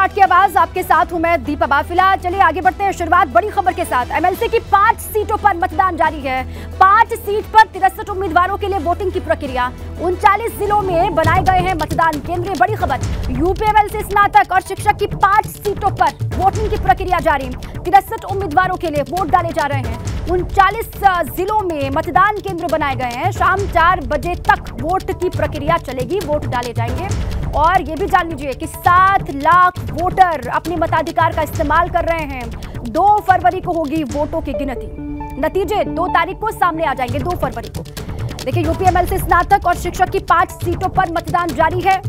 8 की आवाज आपके साथ हूं मैं दीपा बाफिला। चलिए आगे बढ़ते हैं। शुरुआत बड़ी खबर के साथ। एमएलसी की 5 सीटों पर मतदान जारी है। 5 सीट पर 63 उम्मीदवारों के लिए वोटिंग की प्रक्रिया। 39 जिलों में बनाए गए हैं मतदान केंद्र। बड़ी खबर, यूपी एमएलसी स्नातक और शिक्षक की 5 सीटों पर वोटिंग की प्रक्रिया जारी। 63 उम्मीदवारों के लिए वोट डाले जा रहे हैं। 39 जिलों में मतदान केंद्र बनाए गए हैं। शाम 4 बजे तक वोट की प्रक्रिया चलेगी, वोट डाले जाएंगे। और ये भी जान लीजिए कि 7 लाख वोटर अपने मताधिकार का इस्तेमाल कर रहे हैं। 2 फरवरी को होगी वोटों की गिनती। नतीजे 2 तारीख को सामने आ जाएंगे, 2 फरवरी को। देखिए, यूपी एमएलसी स्नातक और शिक्षक की 5 सीटों पर मतदान जारी है।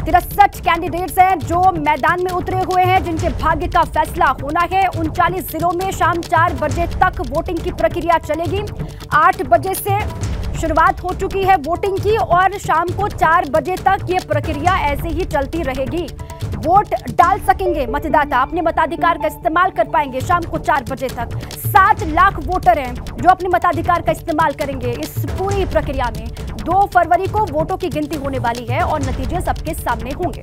63 कैंडिडेट्स हैं जो मैदान में उतरे हुए हैं, जिनके भाग्य का फैसला होना है। 39 जिलों में शाम 4 बजे तक वोटिंग की प्रक्रिया चलेगी। 8 बजे से शुरुआत हो चुकी है वोटिंग की और शाम को 4 बजे तक ये प्रक्रिया ऐसे ही चलती रहेगी। वोट डाल सकेंगे मतदाता, अपने मताधिकार का इस्तेमाल कर पाएंगे शाम को 4 बजे तक। 7 लाख वोटर हैं जो अपने मताधिकार का इस्तेमाल करेंगे इस पूरी प्रक्रिया में। 2 फरवरी को वोटों की गिनती होने वाली है और नतीजे सबके सामने होंगे।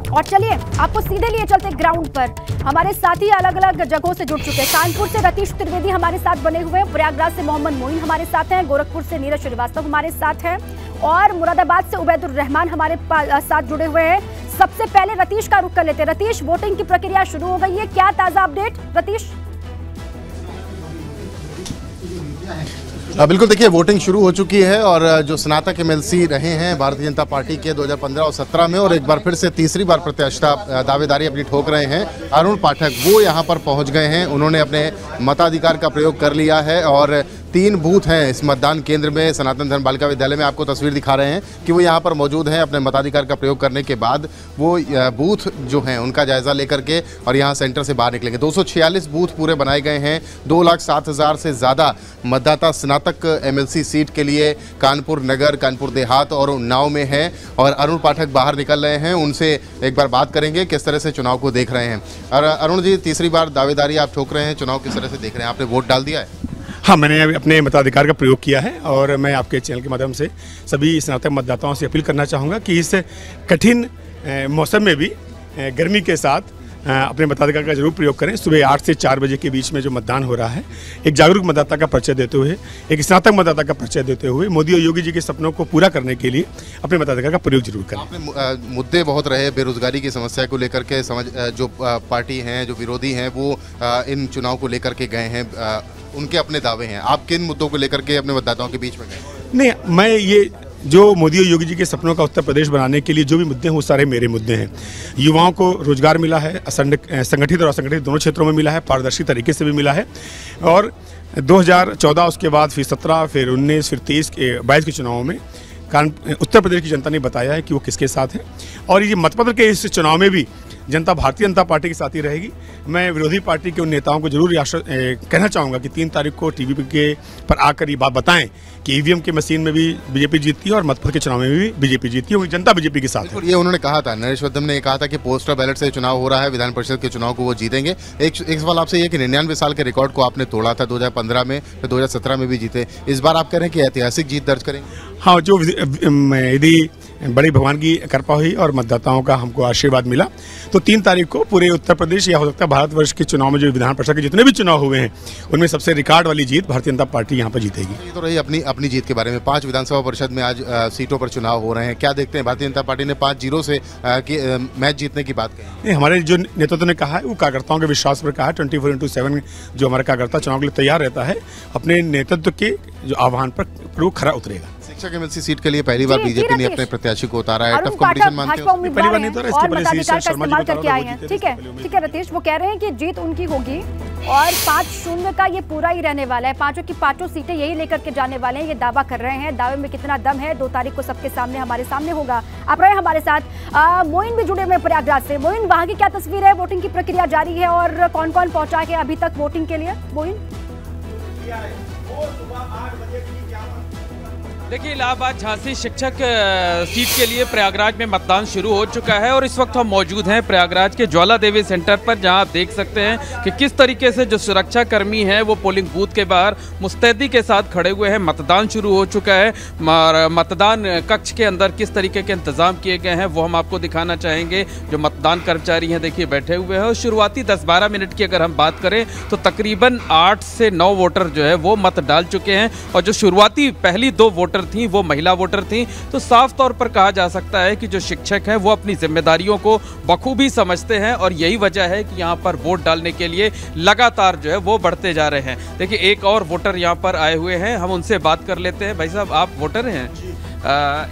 और चलिए आपको सीधे लिए चलते ग्राउंड पर। हमारे साथी अलग अलग जगहों से जुड़ चुके हैं। कानपुर से रतीश त्रिवेदी हमारे साथ बने हुए हैं, प्रयागराज से मोहम्मद मोइन हमारे साथ हैं, गोरखपुर से नीरज श्रीवास्तव हमारे साथ हैं और मुरादाबाद से उबैदुर रहमान हमारे साथ जुड़े हुए हैं। सबसे पहले रतीश का रुख कर लेते हैं। रतीश, वोटिंग की प्रक्रिया शुरू हो गई है, क्या ताजा अपडेट रतीश? बिल्कुल, देखिए वोटिंग शुरू हो चुकी है और जो स्नातक एमएलसी रहे हैं भारतीय जनता पार्टी के 2015 और 17 में और एक बार फिर से तीसरी बार प्रत्याशिता दावेदारी अपनी ठोक रहे हैं, अरुण पाठक, वो यहाँ पर पहुँच गए हैं। उन्होंने अपने मताधिकार का प्रयोग कर लिया है और 3 बूथ हैं इस मतदान केंद्र में। सनातन धर्म बालिका विद्यालय में आपको तस्वीर दिखा रहे हैं कि वो यहाँ पर मौजूद हैं। अपने मताधिकार का प्रयोग करने के बाद वो बूथ जो हैं उनका जायजा लेकर के और यहाँ सेंटर से बाहर निकलेंगे। 246 बूथ पूरे बनाए गए हैं। 2,07,000 से ज़्यादा मतदाता स्नातक एमएलसी सीट के लिए कानपुर नगर, कानपुर देहात और उन्नाव में है। और अरुण पाठक बाहर निकल रहे हैं, उनसे एक बार बात करेंगे किस तरह से चुनाव को देख रहे हैं। और अरुण जी, तीसरी बार दावेदारी आप ठोक रहे हैं, चुनाव किस तरह से देख रहे हैं? आपने वोट डाल दिया है? हाँ, मैंने अपने मताधिकार का प्रयोग किया है और मैं आपके चैनल के माध्यम से सभी स्नातक मतदाताओं से अपील करना चाहूँगा कि इस कठिन मौसम में भी गर्मी के साथ अपने मताधिकार का जरूर प्रयोग करें। सुबह 8 से 4 बजे के बीच में जो मतदान हो रहा है, एक जागरूक मतदाता का परिचय देते हुए, एक स्नातक मतदाता का परिचय देते हुए मोदी और योगी जी के सपनों को पूरा करने के लिए अपने मताधिकार का प्रयोग जरूर करें। आपने मुद्दे बहुत रहे बेरोजगारी की समस्या को लेकर के, जो पार्टी हैं, जो विरोधी हैं, वो इन चुनाव को लेकर के गए हैं, उनके अपने दावे हैं। आप किन मुद्दों को लेकर के अपने मतदाताओं के बीच में गए? नहीं, मैं ये जो मोदी और योगी जी के सपनों का उत्तर प्रदेश बनाने के लिए जो भी मुद्दे हैं वो सारे मेरे मुद्दे हैं। युवाओं को रोजगार मिला है, संगठित और असंगठित दोनों क्षेत्रों में मिला है, पारदर्शी तरीके से भी मिला है। और 2014 उसके बाद फिर 17, फिर 19, फिर 22 के चुनावों में उत्तर प्रदेश की जनता ने बताया है कि वो किसके साथ है। और ये मतपत्र के इस चुनाव में भी जनता भारतीय जनता पार्टी के साथ ही रहेगी। मैं विरोधी पार्टी के उन नेताओं को जरूर कहना चाहूँगा कि 3 तारीख को टीवी पर आकर ये बात बताएं कि ईवीएम की मशीन में भी बीजेपी जीतती है और मतपत्र के चुनाव में भी बीजेपी जीतती है। जनता बीजेपी के साथ है। ये उन्होंने कहा था, नरेश वद्दम ने कहा था कि पोस्टल बैलेट से चुनाव हो रहा है, विधान परिषद के चुनाव को वो जीतेंगे। एक सवाल आपसे ये कि 99 साल के रिकॉर्ड को आपने तोड़ा था 2015 में, फिर 2017 में भी जीते। इस बार आप कह रहे हैं कि ऐतिहासिक जीत दर्ज करेंगे? हाँ, जो यदि बड़ी भगवान की कृपा हुई और मतदाताओं का हमको आशीर्वाद मिला तो 3 तारीख को पूरे उत्तर प्रदेश या हो सकता है भारतवर्ष के चुनाव में जो विधान परिषद के जितने भी चुनाव हुए हैं उनमें सबसे रिकॉर्ड वाली जीत भारतीय जनता पार्टी यहाँ पर जीतेगी। ये तो रही अपनी जीत के बारे में। 5 विधानसभा परिषद में आज सीटों पर चुनाव हो रहे हैं, क्या देखते हैं? भारतीय जनता पार्टी ने 5-0 से मैच जीतने की बात कही। हमारे जो नेतृत्व ने कहा है वो कार्यकर्ताओं के विश्वास पर कहा है। 24/7 जो हमारा कार्यकर्ता चुनाव के लिए तैयार रहता है, अपने नेतृत्व के जो आह्वान पर वो खरा उतरेगा। शिक्षक एमएलसी सीट के लिए पहली बार बीजेपी ने अपने प्रत्याशी को उतारा है। टफ कंपटीशन मानते हैं? पहली बार नहीं उतारा, इसके पहले मताधिकार का इस्तेमाल करके आए हैं। ठीक है रतीश, वो कह रहे हैं कि जीत उनकी होगी और 5-0 का ये पूरा ही रहने वाला है। 5 की 5 सीटें यही लेकर के जाने वाले हैं, ये दावा कर रहे हैं। दावे में कितना दम है 2 तारीख को सबके सामने हमारे सामने होगा। आप रहे हमारे साथ मोइन भी जुड़े हुए प्रयागराज से। मोइन, वहाँ की क्या तस्वीर है? वोटिंग की प्रक्रिया जारी है और कौन कौन पहुंचा है अभी तक वोटिंग के लिए? मोइन, देखिए, इलाहाबाद झांसी शिक्षक सीट के लिए प्रयागराज में मतदान शुरू हो चुका है और इस वक्त हम मौजूद हैं प्रयागराज के ज्वाला देवी सेंटर पर, जहां आप देख सकते हैं कि किस तरीके से जो सुरक्षा कर्मी हैं वो पोलिंग बूथ के बाहर मुस्तैदी के साथ खड़े हुए हैं। मतदान शुरू हो चुका है। मतदान कक्ष के अंदर किस तरीके के इंतजाम किए गए हैं वो हम आपको दिखाना चाहेंगे। जो मतदान कर्मचारी हैं देखिए बैठे हुए हैं और शुरुआती 10-12 मिनट की अगर हम बात करें तो तकरीबन 8 से 9 वोटर जो है वो मत डाल चुके हैं और जो शुरुआती पहली 2 वोटर थी वो महिला वोटर थी। तो साफ तौर पर कहा जा सकता है कि जो शिक्षक हैं वो अपनी जिम्मेदारियों को बखूबी समझते हैं और यही वजह है कि यहाँ पर वोट डालने के लिए लगातार जो है वो बढ़ते जा रहे हैं। देखिए, एक और वोटर यहाँ पर आए हुए हैं, हम उनसे बात कर लेते हैं। भाई साहब, आप वोटर हैं,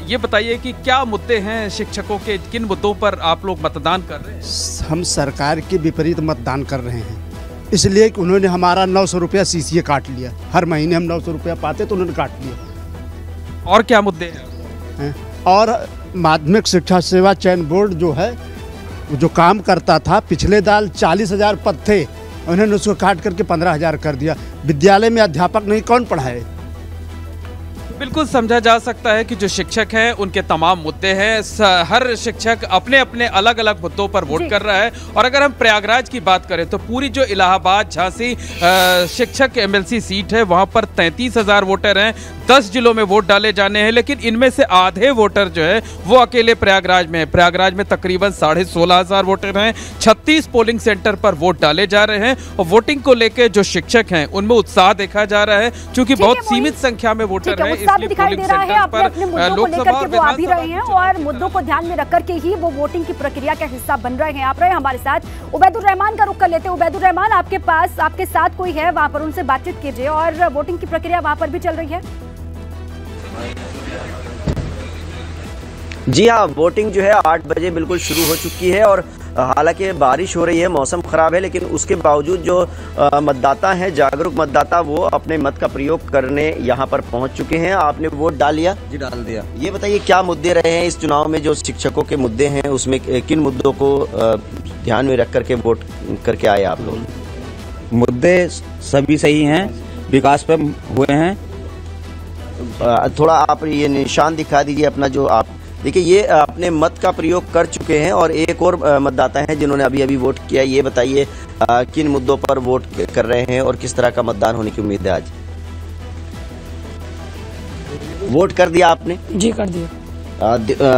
ये बताइए कि क्या मुद्दे हैं शिक्षकों के, किन मुद्दों पर आप लोग मतदान कर रहे हैं? हम सरकार के विपरीत मतदान कर रहे हैं, इसलिए कि उन्होंने हमारा 900 रुपया CCA काट लिया। हर महीने हम 900 रुपया पाते तो उन्होंने काट लिया। और क्या मुद्दे हैं? और माध्यमिक शिक्षा सेवा चयन बोर्ड जो है जो काम करता था, पिछले साल 40,000 पद थे, उन्होंने उसको काट करके 15,000 कर दिया। विद्यालय में अध्यापक नहीं, कौन पढ़ाए? बिल्कुल समझा जा सकता है कि जो शिक्षक हैं उनके तमाम मुद्दे हैं। हर शिक्षक अपने अपने अलग अलग मुद्दों पर वोट कर रहा है। और अगर हम प्रयागराज की बात करें तो पूरी जो इलाहाबाद झांसी शिक्षक MLC सीट है वहां पर 33,000 वोटर हैं। 10 जिलों में वोट डाले जाने हैं, लेकिन इनमें से आधे वोटर जो है वो अकेले प्रयागराज में है। प्रयागराज में तकरीबन 16,500 वोटर हैं। 36 पोलिंग सेंटर पर वोट डाले जा रहे हैं और वोटिंग को लेकर जो शिक्षक हैं उनमें उत्साह देखा जा रहा है, क्योंकि बहुत सीमित संख्या में वोटर हैं। भी दिखाई दे रहा है, अपने मुद्दों को लेकर के वो आ भी रहे हैं और मुद्दों को ध्यान में रख करके ही वो वोटिंग की प्रक्रिया का हिस्सा बन रहे हैं। आप रहे हमारे साथ उबैदुर रहमान का रुख कर लेते हैं। उबैदुर रहमान, आपके पास आपके साथ कोई है वहां पर, उनसे बातचीत कीजिए। और वोटिंग की प्रक्रिया वहां पर भी चल रही है? जी हाँ, वोटिंग जो है 8 बजे बिल्कुल शुरू हो चुकी है और हालांकि बारिश हो रही है, मौसम खराब है, लेकिन उसके बावजूद जो मतदाता हैं, जागरूक मतदाता, वो अपने मत का प्रयोग करने यहाँ पर पहुँच चुके हैं। आपने वोट डाल लिया? जी, डाल दिया। ये बताइए क्या मुद्दे रहे हैं इस चुनाव में, जो शिक्षकों के मुद्दे हैं उसमें किन मुद्दों को ध्यान में रख करके वोट करके आए आप लोग? मुद्दे सभी सही हैं, विकास पर हुए हैं। थोड़ा आप ये निशान दिखा दीजिए अपना, जो आप देखिए ये अपने मत का प्रयोग कर चुके हैं और एक और मतदाता हैं जिन्होंने अभी अभी वोट किया। ये बताइए किन मुद्दों पर वोट कर रहे हैं और किस तरह का मतदान होने की उम्मीद है आज? वोट कर दिया आपने? जी, कर दिया।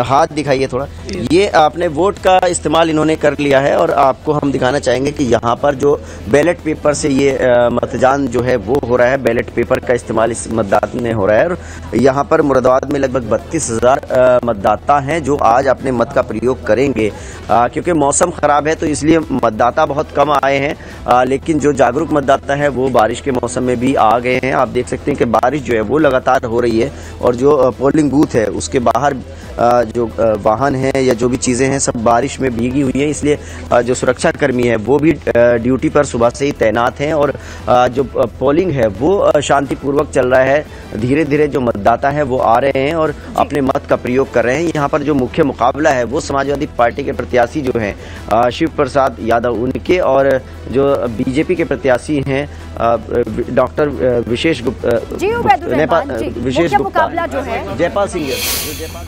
हाथ दिखाइए थोड़ा। ये आपने वोट का इस्तेमाल इन्होंने कर लिया है और आपको हम दिखाना चाहेंगे कि यहाँ पर जो बैलेट पेपर से ये मतदान जो है वो हो रहा है, बैलेट पेपर का इस्तेमाल इस मतदान में हो रहा है। और यहाँ पर मुरादाबाद में लगभग 32,000 मतदाता हैं जो आज अपने मत का प्रयोग करेंगे। क्योंकि मौसम खराब है तो इसलिए मतदाता बहुत कम आए हैं, लेकिन जो जागरूक मतदाता है वो बारिश के मौसम में भी आ गए हैं। आप देख सकते हैं कि बारिश जो है वो लगातार हो रही है और जो पोलिंग बूथ है उसके बाहर जो वाहन हैं या जो भी चीज़ें हैं सब बारिश में भीगी हुई हैं, इसलिए जो सुरक्षा कर्मी है वो भी ड्यूटी पर सुबह से ही तैनात हैं और जो पोलिंग है वो शांतिपूर्वक चल रहा है। धीरे धीरे जो मतदाता है वो आ रहे हैं और अपने मत का प्रयोग कर रहे हैं। यहाँ पर जो मुख्य मुकाबला है वो समाजवादी पार्टी के प्रत्याशी जो हैं शिव प्रसाद यादव उनके और जो बीजेपी के प्रत्याशी हैं डॉक्टर विशेष गुप्ता, विशेष मुकाबला जो है जयपाल सिंह,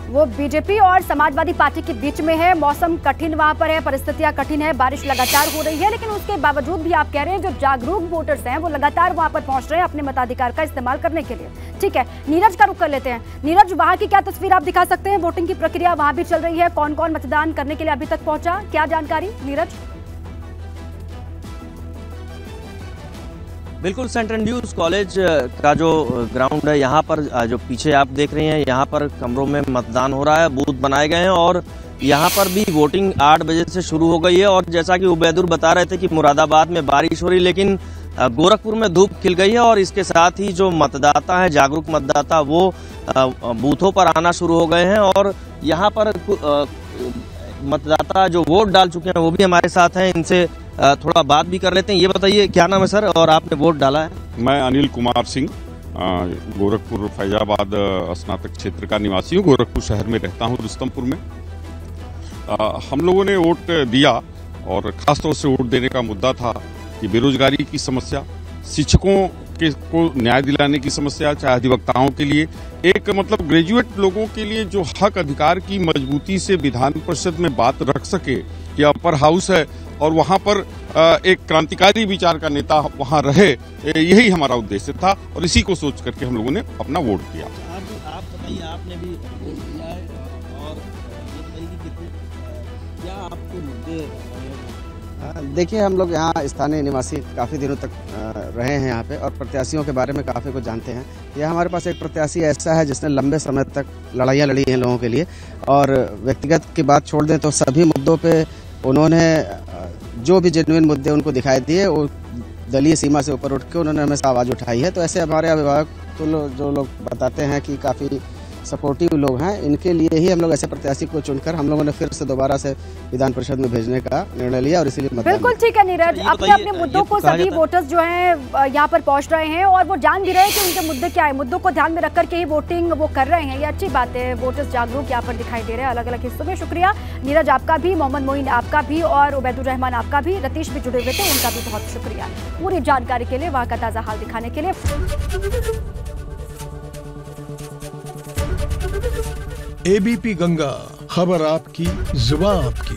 वो बीजेपी और समाजवादी पार्टी के बीच में है। मौसम कठिन वहां पर है, परिस्थितियां कठिन है, बारिश लगातार हो रही है, लेकिन उसके बावजूद भी आप कह रहे हैं जो जागरूक वोटर्स हैं वो लगातार वहां पर पहुंच रहे हैं अपने मताधिकार का इस्तेमाल करने के लिए। ठीक है, नीरज का रुख कर लेते हैं। नीरज, वहां की क्या तस्वीर आप दिखा सकते हैं? वोटिंग की प्रक्रिया वहां भी चल रही है, कौन कौन मतदान करने के लिए अभी तक पहुंचा, क्या जानकारी नीरज? बिल्कुल, सेंट्रल न्यूज़ कॉलेज का जो ग्राउंड है यहाँ पर जो पीछे आप देख रहे हैं, यहाँ पर कमरों में मतदान हो रहा है, बूथ बनाए गए हैं और यहाँ पर भी वोटिंग 8 बजे से शुरू हो गई है। और जैसा कि उबैदुर बता रहे थे कि मुरादाबाद में बारिश हो रही, लेकिन गोरखपुर में धूप खिल गई है और इसके साथ ही जो मतदाता है, जागरूक मतदाता, वो बूथों पर आना शुरू हो गए हैं और यहाँ पर मतदाता जो वोट डाल चुके हैं वो भी हमारे साथ हैं, इनसे थोड़ा बात भी कर लेते हैं। ये बताइए क्या नाम है सर और आपने वोट डाला है? मैं अनिल कुमार सिंह, गोरखपुर फैजाबाद स्नातक क्षेत्र का निवासी हूँ। गोरखपुर शहर में रहता हूँ, रुस्तमपुर में। हम लोगों ने वोट दिया और ख़ास तौर से वोट देने का मुद्दा था कि बेरोजगारी की समस्या, शिक्षकों के को न्याय दिलाने की समस्या, चाहे अधिवक्ताओं के लिए, एक मतलब ग्रेजुएट लोगों के लिए जो हक अधिकार की मजबूती से विधान परिषद में बात रख सके, कि अपर हाउस है और वहां पर एक क्रांतिकारी विचार का नेता वहां रहे, यही हमारा उद्देश्य था और इसी को सोच करके हम लोगों ने अपना वोट दिया। आप बताइए, आपने भी वोट दिया है और ये बताइए कि क्या आपके मुद्दे? देखिए, हम लोग यहाँ स्थानीय निवासी काफ़ी दिनों तक रहे हैं यहाँ पे और प्रत्याशियों के बारे में काफ़ी कुछ जानते हैं। यह हमारे पास एक प्रत्याशी ऐसा है जिसने लंबे समय तक लड़ाइयाँ लड़ी हैं लोगों के लिए, और व्यक्तिगत की बात छोड़ दें तो सभी मुद्दों पे उन्होंने जो भी जेन्युइन मुद्दे उनको दिखाई दिए, वो दलीय सीमा से ऊपर उठ के उन्होंने हमेशा आवाज़ उठाई है। तो ऐसे हमारे अभिभावक तो जो लोग बताते हैं कि काफ़ी सपोर्टिव लोग हैं, इनके लिए ही हम लोग ऐसे प्रत्याशी को चुनकर हम लोगों ने फिर से दोबारा से विधान परिषद में भेजने का निर्णय लिया और इसीलिए बिल्कुल ठीक है नीरज, अपने अपने मुद्दों को सभी वोटर्स जो हैं यहाँ पर पहुँच रहे हैं और वो जान भी रहे हैं कि उनके मुद्दे क्या है। मुद्दों को ध्यान में रख करके ही वोटिंग वो कर रहे हैं, ये अच्छी बात है। वोटर्स जागरूक यहाँ पर दिखाई दे रहे हैं अलग अलग हिस्सों में। शुक्रिया नीरज आपका भी, मोहम्मद मोइन आपका भी और उबैदुर रहमान आपका भी, रतीश भी जुड़े हुए थे, उनका भी बहुत शुक्रिया पूरी जानकारी के लिए, वहाँ का ताज़ा हाल दिखाने के लिए। एबीपी गंगा, खबर आपकी, जुबान आपकी।